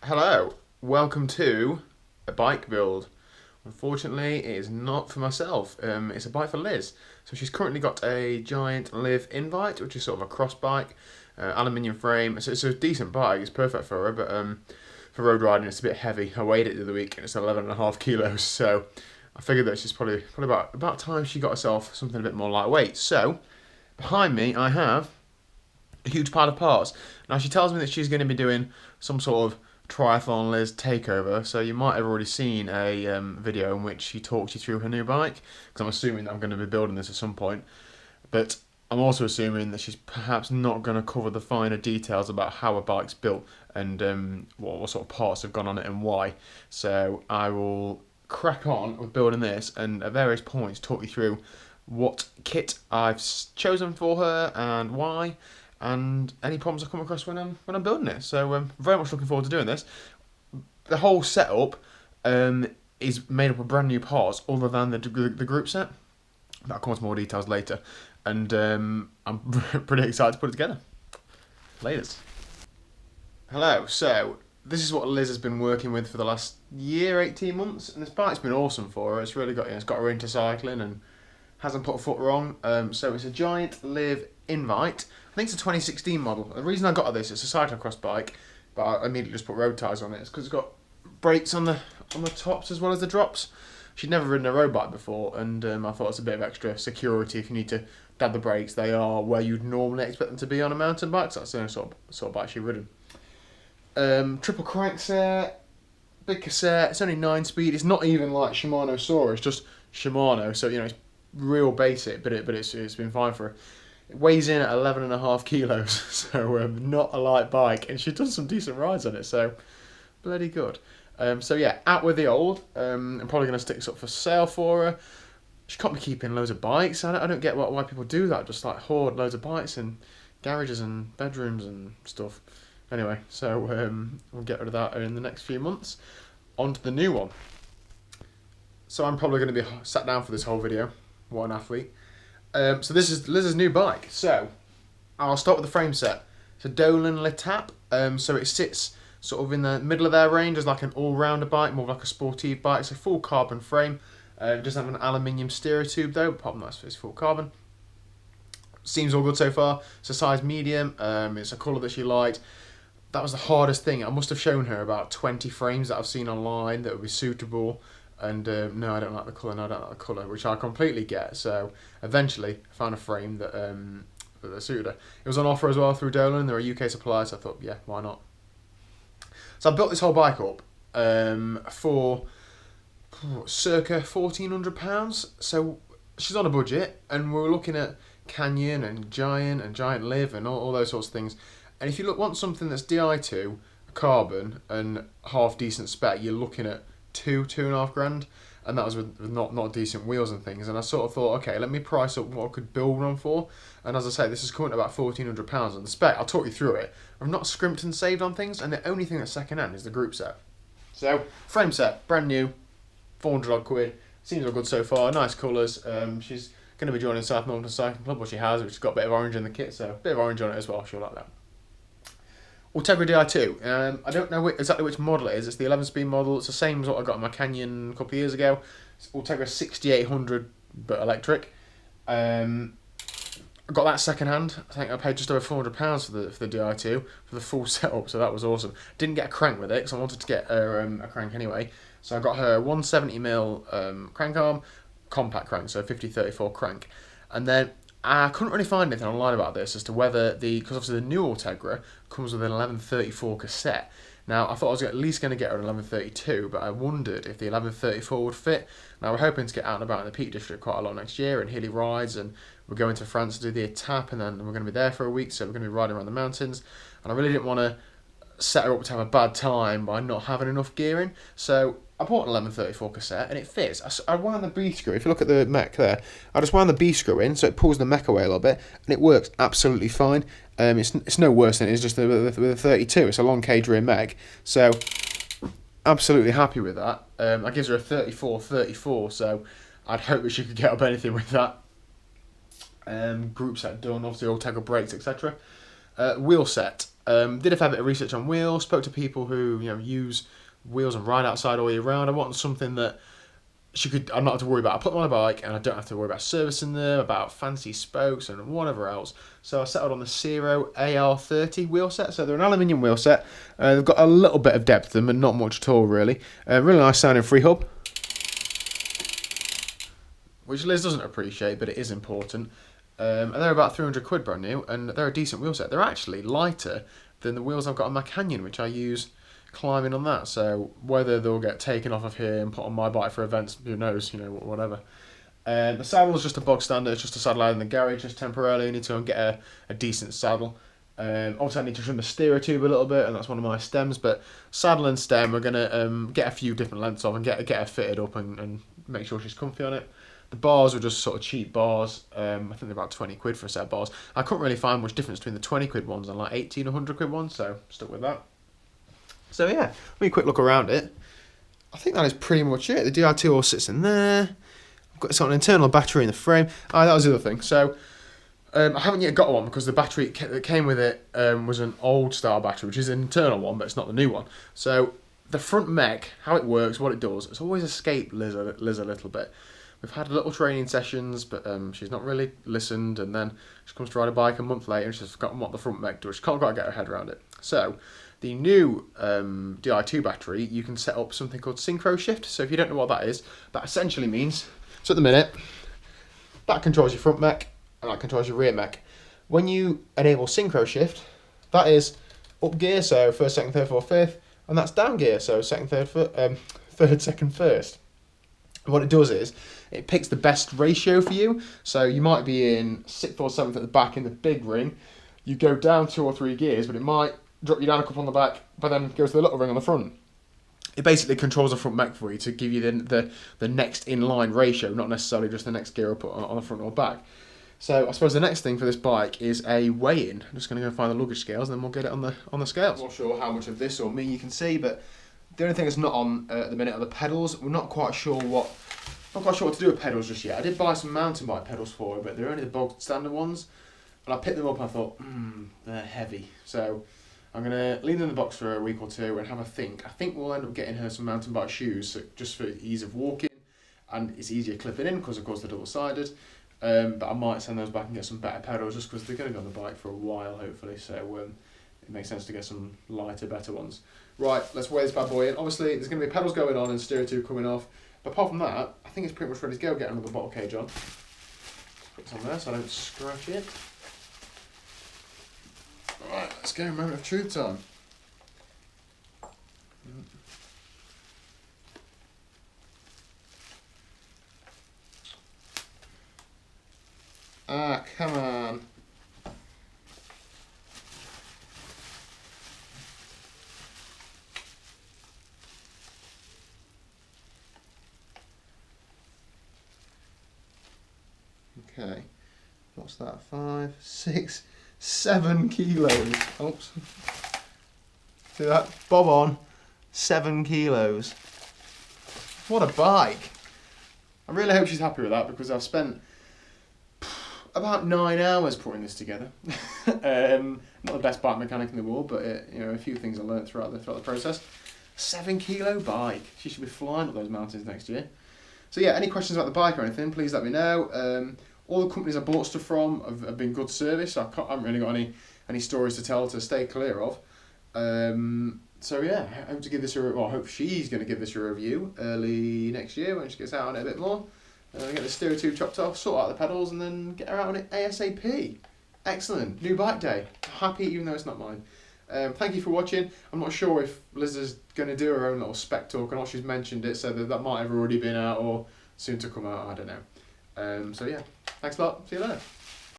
Hello, welcome to a bike build. Unfortunately, it is not for myself. It's a bike for Liz. So she's currently got a giant Liv Invite, which is sort of a cross bike, aluminium frame. So it's a decent bike. It's perfect for her, but for road riding, it's a bit heavy. I weighed it the other week, and it's 11.5 kilos. So I figured that she's probably about time she got herself something a bit more lightweight. So behind me, I have a huge pile of parts. Now she tells me that she's going to be doing some sort of triathlon Liz takeover, so you might have already seen a video in which she talks you through her new bike, because I'm assuming that I'm going to be building this at some point, but I'm also assuming that she's perhaps not going to cover the finer details about how a bike's built and what sort of parts have gone on it and why. So I will crack on with building this and at various points talk you through what kit I've chosen for her and why, and any problems I come across when I'm building it. So very much looking forward to doing this. The whole setup is made up of brand new parts other than the group set. I'll come on to more details later. And I'm pretty excited to put it together. Laters. Hello, so this is what Liz has been working with for the last year, 18 months, and this bike's been awesome for her. It's really got, it's got her into cycling and hasn't put a foot wrong. So it's a giant Liv Invite. I think it's a 2016 model. The reason I got this, it's a cyclocross bike, but I immediately just put road tyres on it. It's because it's got brakes on the tops as well as the drops. She'd never ridden a road bike before, and I thought it's a bit of extra security if you need to dab the brakes. They are where you'd normally expect them to be on a mountain bike, so that's the only sort of bike she'd ridden. Triple crankset, big cassette. It's only 9-speed. It's not even like Shimano Sora. It's just Shimano, so you know it's real basic, but it's been fine for her. It weighs in at 11.5 kilos, so not a light bike, and she's done some decent rides on it, so bloody good. So yeah, out with the old. I'm probably going to stick this up for sale for her. She can't be keeping loads of bikes. I don't get why people do that, just like hoard loads of bikes in garages and bedrooms and stuff. Anyway, so we'll get rid of that in the next few months. On to the new one. So I'm probably going to be sat down for this whole video. What an athlete. So this is Liz's new bike. So I'll start with the frame set. It's a Dolan Letap. So it sits sort of in the middle of their range as like an all-rounder bike, more like a sportive bike. It's a full carbon frame. It doesn't have an aluminium steerer tube though, apart from that it's full carbon. Seems all good so far. It's a size medium. It's a colour that she liked. That was the hardest thing. I must have shown her about 20 frames that I've seen online that would be suitable. And no, I don't like the colour, which I completely get. So eventually I found a frame that suited her. It was on offer as well through Dolan. They're a UK supplier, so I thought, yeah, why not? So I built this whole bike up for circa £1,400. So she's on a budget, and we were looking at Canyon and Giant Liv and all those sorts of things. And if you want something that's Di2, carbon, and half decent spec, you're looking at £2.5 grand, and that was with not decent wheels and things. And I sort of thought, okay, let me price up what I could build one for. And as I say, this is coming at about £1,400. And the spec, I'll talk you through it. I've not scrimped and saved on things, and the only thing that's second hand is the group set. So frame set, brand new, 400 odd quid. Seems all good so far. Nice colours. She's going to be joining South Norton Cycling Club, which she has, which has got a bit of orange in the kit, so a bit of orange on it as well. She'll like that. Ultegra Di2. I don't know exactly which model it is. It's the 11-speed model. It's the same as what I got in my Canyon a couple of years ago. It's Ultegra 6800, but electric. I got that second hand. I think I paid just over £400 for the Di2 for the full setup, so that was awesome. Didn't get a crank with it because I wanted to get her a crank anyway. So I got her 170mm crank arm, compact crank, so 50-34 crank, and then I couldn't really find anything online about this as to whether because obviously the new Ultegra comes with an 1134 cassette. Now I thought I was at least going to get her an 1132, but I wondered if the 1134 would fit. Now we're hoping to get out and about in the Peak District quite a lot next year and hilly rides, and we're going to France to do the Étape, and then we're going to be there for a week, so we're going to be riding around the mountains. And I really didn't want to set her up to have a bad time by not having enough gearing, so I bought an 1134 cassette and it fits. I wound the B screw. If you look at the mech there, I just wound the B screw in so it pulls the mech away a little bit, and it works absolutely fine. It's no worse than it is just with a 32. It's a long cage rear mech, so absolutely happy with that. That gives her a 34, so I'd hope that she could get up anything with that. Group set done, obviously Ultegra brakes, etc. Wheel set. Did a fair bit of research on wheels, spoke to people who use wheels and ride outside all year round. I wanted something that I'm not have to worry about. I put them on a bike and I don't have to worry about servicing them, about fancy spokes and whatever else. So I settled on the Zero AR30 wheel set. So they're an aluminium wheel set. They've got a little bit of depth to them, but not much at all really. Really nice sounding free hub, which Liz doesn't appreciate, but it is important. And they're about 300 quid brand new, and they're a decent wheel set. They're actually lighter than the wheels I've got on my Canyon, which I use climbing on that. So whether they'll get taken off of here and put on my bike for events, who knows, whatever. The saddle is just a bog standard. It's just a saddle out in the garage just temporarily. I need to go and get a decent saddle. Also I need to trim the steerer tube a little bit, and that's one of my stems, but saddle and stem we're going to get a few different lengths of and get her fitted up and make sure she's comfy on it. The bars were just sort of cheap bars. I think they're about 20 quid for a set of bars. I couldn't really find much difference between the 20 quid ones and like 18 or 100 quid ones, so stuck with that. So yeah, a quick look around it. I think that is pretty much it. The DI2 all sits in there. I've got an internal battery in the frame. That was the other thing. So I haven't yet got one because the battery that came with it was an old style battery, which is an internal one, but it's not the new one. So the front mech, how it works, what it does, it's always escaped Liz a little bit. We've had little training sessions, but she's not really listened, and then she comes to ride a bike a month later and she's forgotten what the front mech does. She can't quite get her head around it. So the new Di2 battery, you can set up something called synchro shift. So if you don't know what that is, that essentially means, so at the minute, that controls your front mech and that controls your rear mech. When you enable synchro shift, that is up gear, so first, second, third, fourth, fifth, and that's down gear, so second, third, second, first. What it does is, it picks the best ratio for you. So you might be in 6th or 7th at the back in the big ring. You go down 2 or 3 gears, but it might drop you down a couple on the back, but then go to the little ring on the front. It basically controls the front mech for you to give you the next in-line ratio, not necessarily just the next gear up on the front or back. So I suppose the next thing for this bike is a weigh-in. I'm just going to go find the luggage scales, and then we'll get it on the scales. I'm not sure how much of this or me you can see, but the only thing that's not on at the minute are the pedals. We're not quite sure what to do with pedals just yet. I did buy some mountain bike pedals for her, but they're only the bog standard ones. And I picked them up and I thought, they're heavy. So I'm going to leave them in the box for a week or two and have a think. I think we'll end up getting her some mountain bike shoes just for ease of walking. And it's easier clipping in because, of course, they're double-sided. But I might send those back and get some better pedals just because they're going to be on the bike for a while, hopefully. So it makes sense to get some lighter, better ones. Right, let's weigh this bad boy in. Obviously, there's going to be pedals going on and steer tube coming off. But apart from that, I think it's pretty much ready to go. Get another bottle cage on. Put this on there so I don't scratch it. Alright, let's go. Moment of truth time. Come on. Okay, what's that? 5, 6, 7 kilos. Oops. See that? Bob on. 7 kilos. What a bike. I really hope she's happy with that because I've spent about 9 hours putting this together. Not the best bike mechanic in the world, but a few things I learned throughout the process. 7 kilo bike. She should be flying up those mountains next year. So yeah, any questions about the bike or anything, please let me know. All the companies I bought stuff from have been good service. I haven't really got any stories to tell to stay clear of. So yeah, I hope to give this I hope she's going to give this a review early next year when she gets out on it a bit more. Get the steer tube chopped off, sort out the pedals, and then get her out on it ASAP. Excellent. New bike day. Happy even though it's not mine. Thank you for watching. I'm not sure if Liz is going to do her own little spec talk or not. She's mentioned it, so that might have already been out or soon to come out. I don't know. So yeah, thanks a lot. See you later.